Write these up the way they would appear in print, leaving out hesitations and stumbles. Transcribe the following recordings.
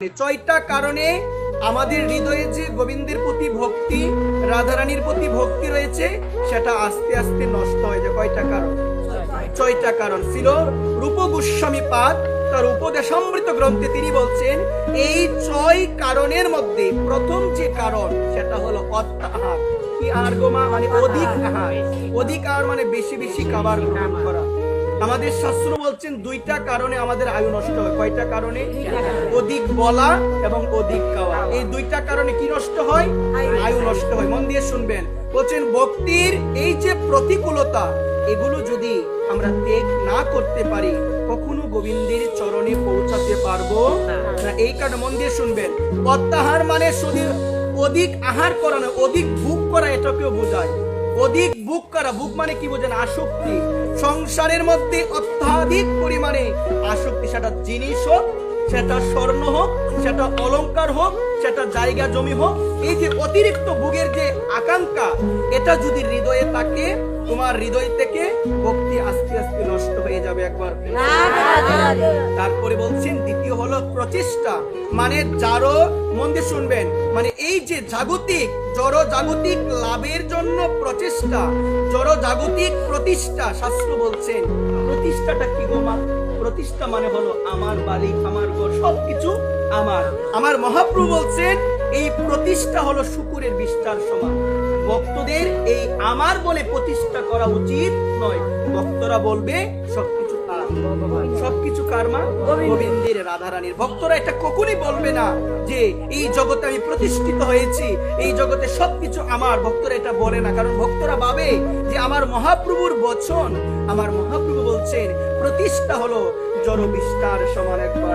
ছয়টা কারণে আমাদের হৃদয়ে যে গোবিন্দের প্রতি ভক্তি, রাধারানীর প্রতি ভক্তি রয়েছে, সেটা আস্তে আস্তে নষ্ট হয়ে যায়। কয়টা কারণ? ছয়টা কারণ ছিল। রূপ গোস্বামী পাদ তার উপদেশামৃত গ্রন্থে তিনি বলছেন, এই ছয় কারণের মধ্যে প্রথম যে কারণ সেটা হলো অত্যাহার। কি আহার গোমা? মানে অধিক আহার। অধিক আহার মানে বেশি বেশি খাবার গ্রহণ করা। আমাদের শাস্ত্র বলছেন দুইটা কারণে আমাদের আয়ু নষ্ট হয়। কয়টা কারণে? অধিক বলা এবং অধিক খাওয়া। এই দুইটা কারণে কি নষ্ট হয়? আয়ু নষ্ট হয়। মন দিয়ে শুনবেন। বলছেন ভক্তির এই যে প্রতিকূলতা, এগুলো যদি আমরা ত্যাগ না করতে পারি, কখনো গোবিন্দের চরণে পৌঁছাতে পারবো না। এই কারণে মন দিয়ে শুনবেন। অত্যাহার মানে শুধু অধিক আহার করা না, অধিক ভোগ করা, এটাকেও বোঝায়। অধিক ভোগ করা, ভোগ মানে কি বোঝেন? আসক্তি। সংসারের মধ্যে অত্যাধিক পরিমাণে আসক্তি, সেটা জিনিস হোক, সেটা স্বর্ণ হোক, সেটা অলংকার হোক, সেটা জায়গা জমি হোক, এই যে অতিরিক্ত ভোগের যে আকাঙ্ক্ষা, এটা যদি হৃদয়ে থাকে, তোমার হৃদয় থেকে ভক্তি আস্তে আস্তে নষ্ট হয়ে যাবে একবার। তারপরে বলছেন দ্বিতীয় হলো প্রচেষ্টা, মানে যারো, মন দিয়ে শুনবেন, মানে এই যে জাগতিক জড় জাগতিক লাভের জন্য প্রচেষ্টা, জড় জাগতিক প্রতিষ্ঠা। শাস্ত্র বলছেন প্রতিষ্ঠাটা কি গো মা? প্রতিষ্ঠা মানে হলো আমার বাড়ি, আমার ঘর, সবকিছু আমার। আমার মহাপ্রভু বলছেন এই প্রতিষ্ঠা হলো শুকুরের বিস্তার সমান। ভক্তদের এই আমার বলে প্রতিষ্ঠা করা উচিত নয়। ভক্তরা বলবে সবকিছু কার? সবকিছু কার মা? গোবিন্দের, রাধারানীর। ভক্তরা এটা কখনই বলবে না যে এই জগতে আমি প্রতিষ্ঠিত হয়েছি, এই জগতে সবকিছু আমার। ভক্তরা এটা বলে না, কারণ ভক্তরা ভাবে যে আমার মহাপ্রভুর বচন, আমার মহাপ্রভু বলছেন প্রতিষ্ঠা হলো জড় বিস্তার সমান। একবার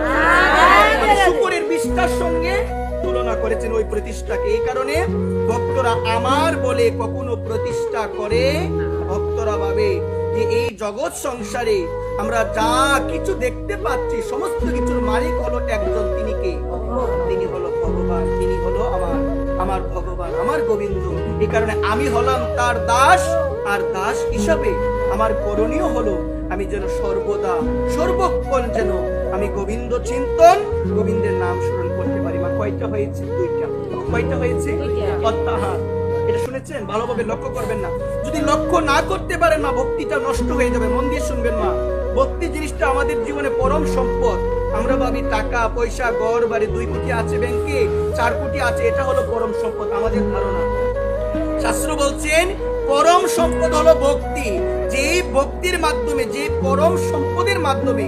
শুকুরের বিস্তার সঙ্গে তুলনা করেছেন ওই প্রতিষ্ঠাকে। এই কারণে ভক্তরা আমার বলে কখনো প্রতিষ্ঠা করে। ভক্তরা ভাবে যে এই জগৎ সংসারে আমরা যা কিছু দেখতে পাচ্ছি, সমস্ত কিছুর মালিক হলো একজন। তিনি কে? তিনি হলো ভগবান। তিনি হলো আমার ভগবান, আমার গোবিন্দ। এই কারণে আমি হলাম তার দাস, আর দাস হিসাবে আমার করণীয় হলো আমি যেন সর্বদা সর্বক্ষণ যেন আমি গোবিন্দ চিন্তন, গোবিন্দের নাম স্মরণ করতে পারি। মা কয়টা হয়েছে? দুইটা। কয়টা হয়েছে? অত্যাহার। এটা শুনেছেন? ভালোভাবে লক্ষ্য করবেন না। যদি লক্ষ্য না করতে পারেন মা, ভক্তিটা নষ্ট হয়ে যাবে। মন দিয়ে শুনবেন মা, ভক্তি জিনিসটা আমাদের জীবনে পরম সম্পদ। আমরা ভাবি টাকা পয়সা, ঘর বাড়ি, 2 কোটি আছে ব্যাংকে, 4 কোটি আছে, এটা হলো পরম সম্পদ। আমাদের ধারণা। শাস্ত্র বলছেন পরম সম্পদ হলো ভক্তি। যে ভক্তির মাধ্যমে, যে পরম সম্পদের মাধ্যমে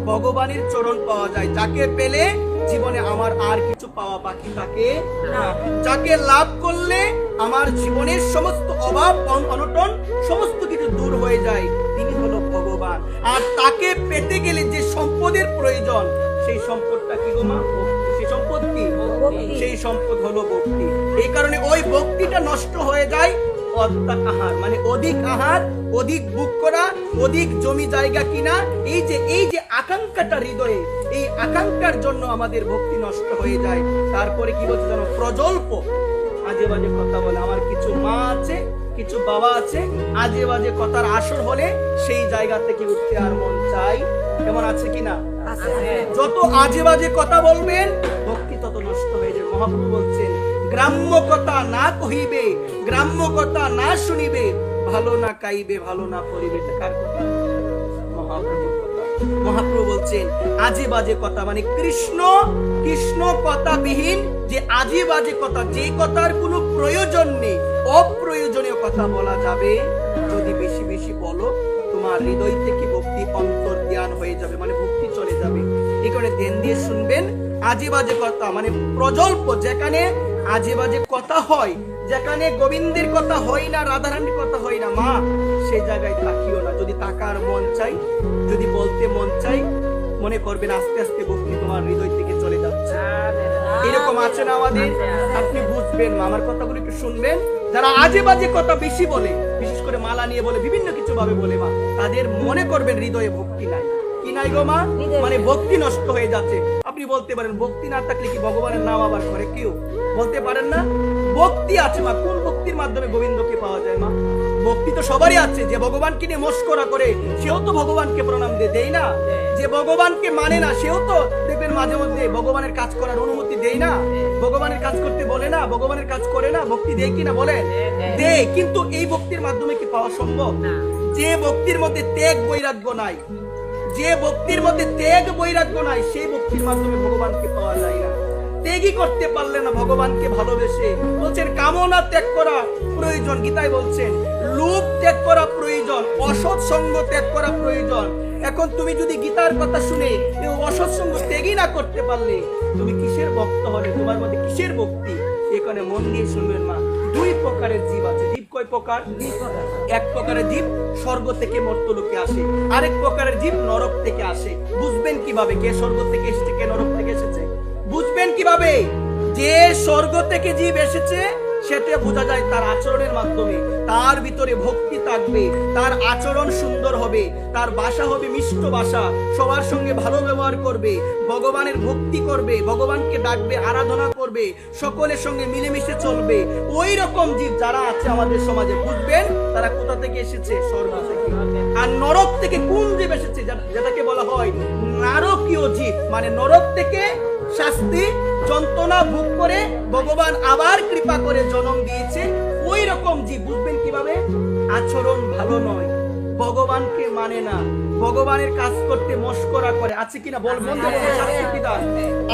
ভগবানের চরণ পাওয়া যায়, যাকে পেলে জীবনে আমার আর কিছু পাওয়া বাকি থাকে না। যাকে লাভ করলে আমার জীবনের সমস্ত অভাব অনটন সমস্ত কিছু দূর হয়ে যায়, তিনি হলো ভগবান। আর তাকে পেতে গেলে যে সম্পদের প্রয়োজন, সেই সম্পদটা কি গো মা? সেই সম্পদ কি? সেই সম্পদ হলো ভক্তি। এই কারণে ওই ভক্তিটা নষ্ট হয়ে যায় অত্যাহার, মানে অধিক আহার, অধিক ভোগ করা, অধিক জমি জায়গা কিনা। এই যে আকাঙ্ক্ষাটা হৃদয়ে, এই আকাঙ্ক্ষার জন্য আমাদের ভক্তি নষ্ট হয়ে যায়। তারপরে কি বলছে জানো? প্রজল্প, আজে বাজে কথা বলে। আমার কিছু মা আছে, কিছু বাবা আছে, আজে বাজে কথার আসর হলে সেই জায়গা থেকে উঠতে আর মন চাই। এমন আছে কিনা? যত আজে বাজে কথা বলবেন, ভক্তি তত নষ্ট হয়ে যায়। মহাপ্রভু বলছেন গ্রাম্য কথা না কহিবে, গ্রাম্য কথা না শুনিবে, ভালো না খাইবে, ভালো না পড়িবে। কার কথা? মহাপ্রভুর কথা। মহাপ্রভু বলছেন আজে বাজে কথা, মানে কৃষ্ণ কথা বিহীন যে আজে বাজে কথা, যে কথার কোনো প্রয়োজন নেই, অপ্রয়োজনীয় কথা বলা যাবে। যদি বেশি বেশি বলো, তোমার হৃদয় থেকে ভক্তি অন্তর জ্ঞান হয়ে যাবে, মানে ভক্তি চলে যাবে। এই কারণে ধ্যান দিয়ে শুনবেন। আজে বাজে কথা মানে প্রজল্প, যেখানে আজে বাজে কথা হয়, যেখানে গোবিন্দের কথা হয় না, রাধারানীর কথা হয় না, মা সেই জায়গায় তাকিও না। যদি তাকার মন চাই, যদি বলতে মন চাই, মনে করবেন আস্তে আস্তে ভক্তি তোমার হৃদয় থেকে চলে যাচ্ছে। এরকম আছে না আমাদের? আপনি বুঝবেন মা, আমার কথাগুলো একটু শুনবেন। যারা আজে বাজে কথা বেশি বলে, বিশেষ করে মালা নিয়ে বলে, বিভিন্ন কিছু ভাবে বলে মা, তাদের মনে করবেন হৃদয়ে ভক্তি নাই। কি নাই গো মা? মানে ভক্তি নষ্ট হয়ে যাচ্ছে। আপনি বলতে পারেন ভক্তি না থাকলে কি ভগবানের নাম আবার করে? কেউ বলতে পারেন না। ভক্তি আছে মা, কোন ভক্তির মাধ্যমে গোবিন্দকে পাওয়া যায় মা? ভক্তি তো সবারই আছে। যে ভগবানকে নিয়ে মস্করা করে সেও তো ভগবানকে প্রণাম দেয় না। যে ভগবানকে মানে না সেও তো দেখবেন মাঝে মধ্যে ভগবানের কাজ করার অনুমতি দেয় না, ভগবানের কাজ করতে বলে না, ভগবানের কাজ করে না। ভক্তি দেয় কিনা বলেন? দেয়। কিন্তু এই ভক্তির মাধ্যমে কি পাওয়া সম্ভব? যে ভক্তির মধ্যে ত্যাগ বৈরাগ্য নাই, যে ভক্তির মধ্যে ত্যাগ বৈরাগ্য নাই, সেই ভক্তির মাধ্যমে ভগবানকে পাওয়া যায় না। ত্যাগই করতে পারলে না ভগবানকে ভালোবেসে, বলছেন কামনা ত্যাগ করা প্রয়োজন। গীতায় বলছেন লোভ ত্যাগ করা প্রয়োজন, অসৎ সঙ্গ ত্যাগ করা প্রয়োজন। এখন তুমি যদি গীতার কথা শুনে এই অসৎ সঙ্গ ত্যাগই না করতে পারলে তুমি কিসের ভক্ত হলে? তোমার মধ্যে কিসের ভক্তি? এখানে মন দিয়ে শুনবেন মা, দুই প্রকারের জীব আছে। জীব কয় প্রকার? এক প্রকারের জীব স্বর্গ থেকে মর্ত্যলোকে আসে, আরেক প্রকারের জীব নরক থেকে আসে। বুঝবেন কিভাবে কে স্বর্গ থেকে এসেছে, কে নরক থেকে এসেছে? বুঝবেন কিভাবে? যে স্বর্গ থেকে জীব এসেছে সেটা বোঝা যায় তার আচরণের মাধ্যমে। তার ভিতরে ভক্তি থাকবে, তার আচরণ সুন্দর হবে, তার ভাষা হবে মিষ্ট ভাষা, সবার সঙ্গে ভালো ব্যবহার করবে, ভগবানের ভক্তি করবে, ভগবানকে ডাকবে, আরাধনা করবে, সকলের সঙ্গে মিলেমিশে চলবে। ওই রকম জীব যারা আছে আমাদের সমাজে, বুঝবেন তারা কোথা থেকে এসেছে? স্বর্গ থেকে। আর নরক থেকে কোন জীব এসেছে? যেটাকে বলা হয় নারকীয় জীব, মানে নরক থেকে শাস্তি যন্ত্রণা ভোগ করে ভগবান আবার কৃপা করে জন্ম দিয়েছে। ওই রকম জীব। বুঝবেন কিভাবে? আচরণ ভালো নয়, ভগবানকে মানে না, ভগবানের কাজ করতে মস্করা করে। আছে কিনা বলবেন?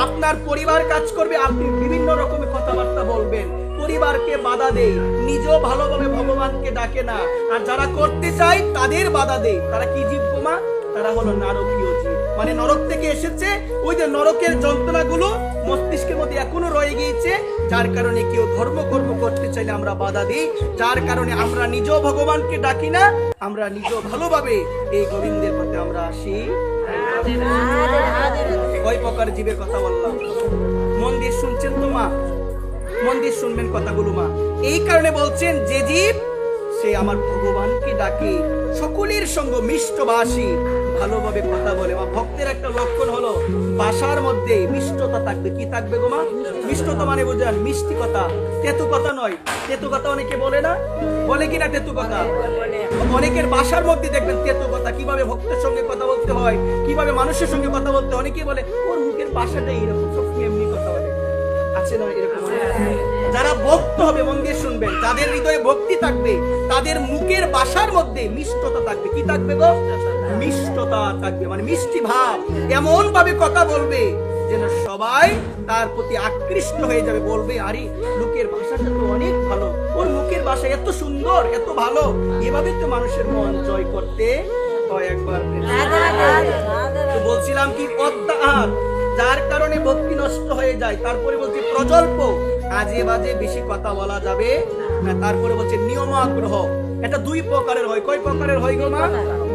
আপনার পরিবার কাজ করবে, আপনি বিভিন্ন রকমের কথাবার্তা বলবেন, পরিবারকে বাধা দেয়, নিজেও ভালোভাবে ভগবানকে ডাকে না। আর যারা করতে চায় তাদের বাধা দেয়। তারা কি জীব গোমা? তারা হলো নারকীয় জীব, মানে নরক থেকে এসেছে। ওই যে নরকের যন্ত্রণাগুলো মস্তিষ্কের মধ্যে এখনো রয়ে গিয়েছে, যার কারণে কেউ ধর্মকর্ম করতে চাইলে আমরা বাধা দিই, যার কারণে আমরা নিজেও ভগবানকে ডাকি না, আমরা নিজেও ভালোভাবে এই গোবিন্দের পথে আমরা আসি। কয় প্রকার জীবের কথা বললাম? মন দিয়ে শুনছেন তো মা? মন দিয়ে শুনবেন কথাগুলো মা। এই কারণে বলছেন যে জীব সে আমার ভগবানকে ডাকে, সকলের সঙ্গে মিষ্টভাষী, ভালোভাবে কথা বলে। মা ভক্তের একটা লক্ষণ হলো ভাষার মধ্যে মিষ্টতা থাকবে। কি থাকবে গো মা? মিষ্টতা মানে বুঝেন মিষ্টি কথা, তেতু কথা নয়। তেতু কথা অনেকে বলে না, বলে কিনা তেতু কথা? অনেকের ভাষার মধ্যে দেখবেন তেতু কথা। কিভাবে ভক্তের সঙ্গে কথা বলতে হয়, কিভাবে মানুষের সঙ্গে কথা বলতে, অনেকে বলে ওর মুখের ভাষাটাই এরকম, সবসময় এমনি কথা বলে। আছে না এরকম? যারা ভক্ত হবে মন দিয়ে শুনবেন, যাদের হৃদয়ে ভক্তি থাকবে, তাদের মুখের ভাষার মধ্যে মিষ্টতা থাকবে। কি থাকবে গো? মিষ্টতা থাকবে, মানে মিষ্টি ভাব। এমন ভাবে কথা বলবে যেন সবাই তার প্রতি আকৃষ্ট হয়ে যাবে, বলবে আরে লোকের ভাষাটা তো অনেক ভালো, ওর মুখের ভাষা এত সুন্দর, এত ভালো। এভাবে তো মানুষের মন জয় করতে হয়। একবার তো বলছিলাম কি অত্যাহার, যার কারণে ভক্তি নষ্ট হয়ে যায়। তারপরে বলছে প্রজল্প, আজে বাজে বেশি কথা বলা যাবে না। তারপরে বলছে নিয়মাগ্রহ, এটা দুই প্রকারের হয়। কয় প্রকারের হয় গো মা?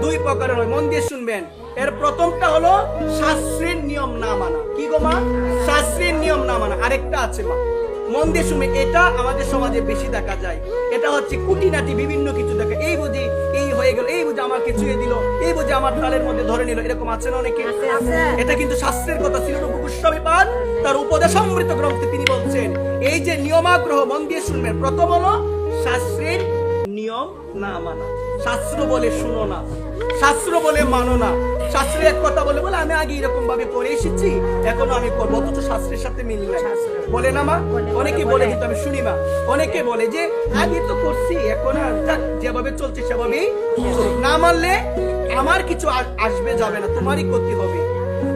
দুই প্রকারের হয়। মন দিয়ে শুনবেন। এর প্রথমটা হলো শাস্ত্রের নিয়ম না মানা। কি গো মা? শাস্ত্রের নিয়ম না মানা। আরেকটা আছে মা, মন দিয়ে শুনবে, এটা আমাদের সমাজে বেশি দেখা যায়। এটা হচ্ছে কুটিনাটি বিভিন্ন কিছু দেখা, এই বুঝি এই হয়ে গেল, এই বুঝি আমাকে ছুঁয়ে দিল, এই বুঝি আমার তালের মধ্যে ধরে নিল, এরকম আছে না অনেকে? এটা কিন্তু শাস্ত্রের কথা। শ্রীরূপ গোস্বামী পাদ তার উপদেশামৃত গ্রন্থে তিনি বলছেন এই যে নিয়মাগ্রহ, মন দিয়ে শুনবেন। প্রথম হলো শাস্ত্রের নিয়ম না মানা। শাস্ত্র বলে শুনো না, শাস্ত্র বলে মানো না। শাস্ত্রে এক কথা বলে বলে আমি আগে এরকম ভাবে করে এসেছি, এখনো আমি করবো, অথচ শাস্ত্রের সাথে মিল নাই। বলে না মা? অনেকে বলে, কিন্তু আমি শুনি মা। অনেকে বলে যে আগে তো করছি, এখন আর যেভাবে চলছে সেভাবেই না মানলে আমার কিছু আসবে যাবে না, তোমারই ক্ষতি হবে।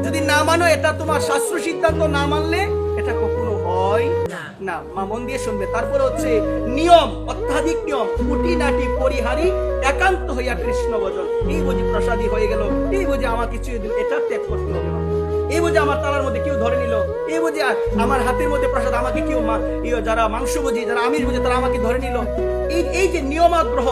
যদি না মানো, এটা তোমার শাস্ত্র সিদ্ধান্ত, না মানলে এটা কখনো হয় না। মা মন দিয়ে শুনবে। তারপরে হচ্ছে নিয়ম, অত্যাধিক নিয়ম, কুটিনাটি পরিহারি, একান্ত হইয়া কৃষ্ণ ভজন। এই বুঝি প্রসাদী হয়ে গেল, এই বুঝি আমাকে ছুঁয়ে দিল, এটা ত্যাগ করতে হবে। এই বুঝি আমার তালার মধ্যে কেউ ধরে নিল, এই বুঝি আমার হাতের মধ্যে প্রসাদ আমাকে কেউ, যারা মাংস বুঝি, যারা আমিষ বুঝি, তারা আমাকে ধরে নিল। এই যে নিয়মাগ্রহ,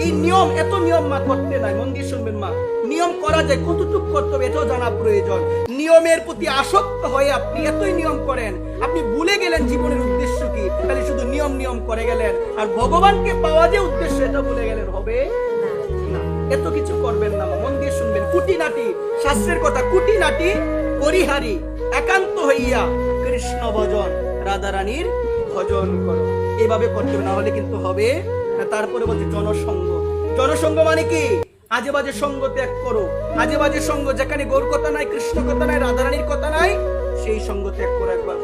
এই নিয়ম, এত নিয়ম মা করতে নাই। মন দিয়ে শুনবেন মা, নিয়ম করা যায়, কতটুকু করতে হবে এটাও জানা প্রয়োজন। নিয়মের প্রতি আসক্ত হয়ে আপনি এতই নিয়ম করেন, আপনি ভুলে গেলেন জীবনের উদ্দেশ্য কি, তাহলে শুধু নিয়ম নিয়ম করে গেলেন, আর ভগবানকে পাওয়া যে উদ্দেশ্য এটা ভুলে গেলেন, হবে না। এত কিছু করবেন না, মন দিয়ে শুনবেন। কুটিনাটি শাস্ত্রের কথা, কুটিনাটি পরিহারি একান্ত হইয়া কৃষ্ণ ভজন, রাধারানীর ভজন করো। এইভাবে করতে হবে, না হলে কিন্তু হবে না। তারপরে বলছে জনসঙ্গ। জনসঙ্গ মানে কি? আজে বাজে সঙ্গ ত্যাগ করো। আজে বাজে সঙ্গ, যেখানে গৌর কথা নাই, কৃষ্ণ কথা নাই, রাধারানীর কথা নাই, সেই সঙ্গ ত্যাগ করো একবার।